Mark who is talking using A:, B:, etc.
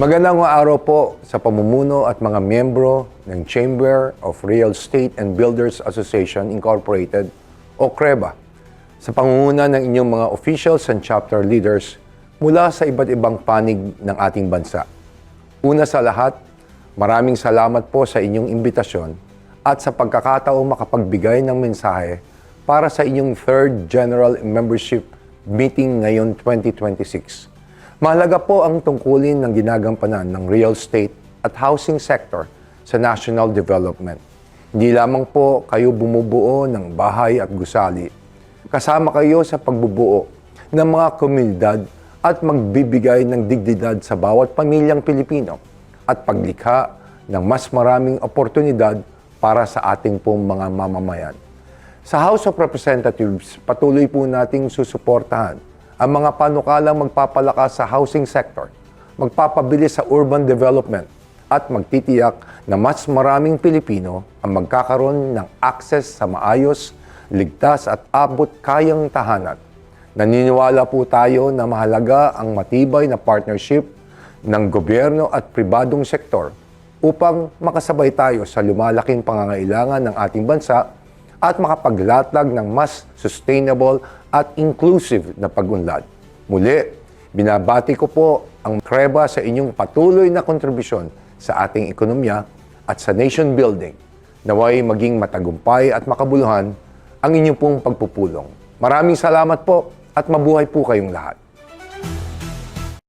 A: Magandang araw po sa pamumuno at mga miyembro ng Chamber of Real Estate and Builders Association Incorporated o CREBA sa pangunguna ng inyong mga officials and chapter leaders mula sa iba't ibang panig ng ating bansa. Una sa lahat, maraming salamat po sa inyong imbitasyon at sa pagkakataong makapagbigay ng mensahe para sa inyong 3rd General Membership Meeting ngayon 2026. Mahalaga po ang tungkulin ng ginagampanan ng real estate at housing sector sa national development. Hindi lamang po kayo bumubuo ng bahay at gusali. Kasama kayo sa pagbubuo ng mga komunidad at magbibigay ng dignidad sa bawat pamilyang Pilipino at paglikha ng mas maraming oportunidad para sa ating pong mga mamamayan. Sa House of Representatives, patuloy po nating susuportahan ang mga panukalang magpapalakas sa housing sector, magpapabilis sa urban development, at magtitiyak na mas maraming Pilipino ang magkakaroon ng access sa maayos, ligtas at abot-kayang tahanan. Naniniwala po tayo na mahalaga ang matibay na partnership ng gobyerno at pribadong sektor upang makasabay tayo sa lumalaking pangangailangan ng ating bansa at makapaglatag ng mas sustainable at inclusive na pag-unlad. Muli, binabati ko po ang CREBA sa inyong patuloy na kontribusyon sa ating ekonomiya at sa nation building. Naway maging matagumpay at makabuluhan ang inyong pong pagpupulong. Maraming salamat po at mabuhay po kayong lahat.